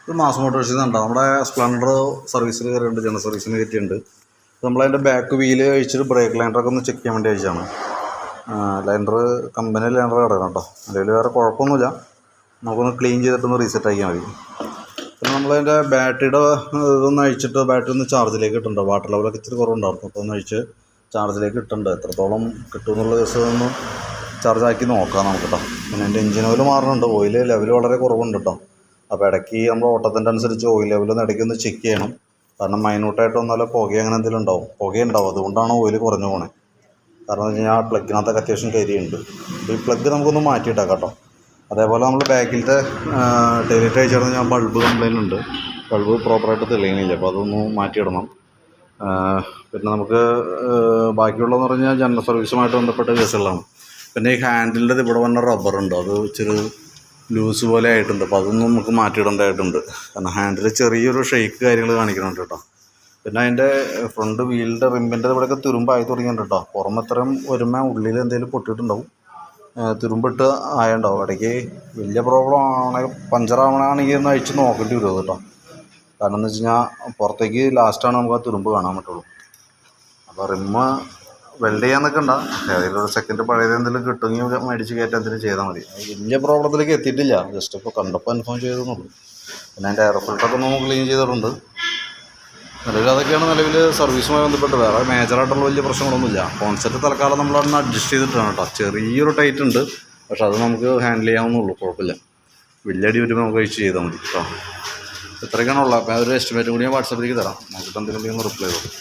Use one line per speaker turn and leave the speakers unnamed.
ഇത് മാസ് മോട്ടോഴ്സിൽ നിന്നുണ്ടോ? നമ്മുടെ സ്പ്ലെൻഡർ സർവീസിൽ കയറിയുണ്ട്, ജനറൽ സർവീസിന് കയറ്റിയിട്ടുണ്ട്. നമ്മളതിൻ്റെ ബാക്ക് വീല് കഴിച്ചിട്ട് ബ്രേക്ക് ലൈനറൊക്കെ ഒന്ന് ചെക്ക് ചെയ്യാൻ വേണ്ടി അയച്ചാണ്. ലൈനർ കമ്പനി ലൈനർ കിടക്കണം കേട്ടോ. അതിൽ വേറെ കുഴപ്പമൊന്നുമില്ല. നമുക്കൊന്ന് ക്ലീൻ ചെയ്തിട്ടൊന്ന് റീസെറ്റ് ആക്കിയാൽ മതി. പിന്നെ നമ്മളതിൻ്റെ ബാറ്ററിയുടെ ഇതൊന്ന് അഴിച്ചിട്ട് ബാറ്ററി ഒന്ന് ചാർജിലേക്ക് ഇട്ടുണ്ട്. വാട്ടർ ലെവലൊക്കെ ഇച്ചിരി കുറവുണ്ടായിരുന്നു. അപ്പോൾ ഒന്ന് അഴിച്ച് ചാർജിലേക്ക് ഇട്ടുണ്ട്. എത്രത്തോളം കിട്ടുമെന്നുള്ള ദിവസം ഒന്ന് ചാർജാക്കി നോക്കാം നമുക്ക് കേട്ടോ. പിന്നെ എൻ്റെ എഞ്ചിൻ ഓയിൽ മാറുന്നുണ്ട്. ഓയിൽ ലെവൽ വളരെ കുറവുണ്ട് കേട്ടോ. അപ്പോൾ ഇടയ്ക്ക് നമ്മൾ ഓട്ടത്തിൻ്റെ അനുസരിച്ച് ഓയിൽ ലെവലൊന്ന് ഇടയ്ക്കൊന്ന് ചെക്ക് ചെയ്യണം. കാരണം മൈന്യൂട്ടായിട്ട് ഒന്നാലും പുക അങ്ങനെ എന്തെങ്കിലും ഉണ്ടാവും, പുകയുണ്ടാവും. അതുകൊണ്ടാണ് ഓയിൽ കുറഞ്ഞു പോകണേ. കാരണം എന്ന് വെച്ച് കഴിഞ്ഞാൽ പ്ലഗിനകത്തൊക്കെ അത്യാവശ്യം കരിയുണ്ട്. അപ്പോൾ ഈ പ്ലഗ് നമുക്കൊന്ന് മാറ്റിയിട്ടാം കേട്ടോ. അതേപോലെ നമ്മൾ ബാക്കിലത്തെ ടൈലറ്റ് അയച്ചിടന്ന് ഞാൻ ബൾബ് കംപ്ലൈൻ്റ് ഉണ്ട്. ബൾബ് പ്രോപ്പറായിട്ട് തെളിയണില്ല. അപ്പോൾ അതൊന്ന് മാറ്റിയിടണം. പിന്നെ നമുക്ക് ബാക്കിയുള്ളതെന്ന് പറഞ്ഞാൽ ജനറൽ സർവീസുമായിട്ട് ബന്ധപ്പെട്ട കേസുകളാണ്. പിന്നെ ഈ ഹാൻഡിലിൻ്റെ ഇവിടെ വന്ന റബ്ബറുണ്ട്, അത് ഇച്ചിരി ലൂസ് പോലെ ആയിട്ടുണ്ട്. അപ്പോൾ അതൊന്നും നമുക്ക് മാറ്റിയിടേണ്ടതായിട്ടുണ്ട്. കാരണം ഹാൻഡിൽ ചെറിയൊരു ഷെയ്ക്ക് കാര്യങ്ങൾ കാണിക്കുന്നുണ്ട് കേട്ടോ. പിന്നെ അതിൻ്റെ ഫ്രണ്ട് വീലിൻ്റെ റിമ്പിൻ്റെ ഇവിടെയൊക്കെ തുരുമ്പായി തുടങ്ങിയിട്ടുണ്ട് കേട്ടോ. പുറമെ ഇത്രയും ഒരുമ ഉള്ളിൽ എന്തെങ്കിലും പൊട്ടിയിട്ടുണ്ടാവും, തുരുമ്പിട്ട് ആയുണ്ടാവും. ഇടയ്ക്ക് വലിയ പ്രോബ്ലം ആണെങ്കിൽ പഞ്ചറാവണമെങ്കിൽ ഒന്ന് അഴിച്ച് നോക്കേണ്ടി വരും കേട്ടോ. കാരണം എന്ന് വെച്ച് കഴിഞ്ഞാൽ പുറത്തേക്ക് ലാസ്റ്റാണ് നമുക്ക് ആ തുരുമ്പ് കാണാൻ പറ്റുള്ളൂ. അപ്പോൾ റിമ്മ് വെൽഡ് ചെയ്യാന്നൊക്കെ ഉണ്ടാ, ഏതെങ്കിലും സെക്കൻഡ് പഴയത് എന്തെങ്കിലും കിട്ടുമെങ്കിൽ മേടിച്ച് കയറ്റാൻ എന്തെങ്കിലും ചെയ്താൽ മതി. വലിയ പ്രോബ്ലത്തിലേക്ക് എത്തിയിട്ടില്ല, ജസ്റ്റ് ഇപ്പോൾ കണ്ടപ്പോൾ കൺഫേം ചെയ്തെന്നുള്ളൂ. പിന്നെ അതിൻ്റെ എയർ ഫിൽട്ടറൊക്കെ നമ്മൾ ക്ലീൻ ചെയ്തിട്ടുണ്ട്. നിലവിൽ അതൊക്കെയാണ് നിലവിൽ സർവീസുമായി ബന്ധപ്പെട്ട്. വേറെ മേജറായിട്ടുള്ള വലിയ പ്രശ്നങ്ങളൊന്നുമില്ല. കോൺസെപ്റ്റ് തൽക്കാലം നമ്മളതൊന്ന് അഡ്ജസ്റ്റ് ചെയ്തിട്ടാണ് കേട്ടോ. ചെറിയൊരു ടൈറ്റ് ഉണ്ട്, പക്ഷെ അത് നമുക്ക് ഹാൻഡിൽ ചെയ്യാവുന്നുള്ളൂ, കുഴപ്പമില്ല. വലിയ അടി വരുമ്പോൾ നമുക്ക് കഴിച്ച് ചെയ്താൽ മതി കേട്ടോ. ഇത്രയൊക്കെയാണുള്ളത്. അപ്പോൾ അതൊരു എസ്റ്റിമേറ്റും കൂടി ഞാൻ വാട്സാപ്പിലേക്ക് തരാം. നമുക്കിട്ട് എന്തെങ്കിലും റിപ്ലൈ ചെയ്തു.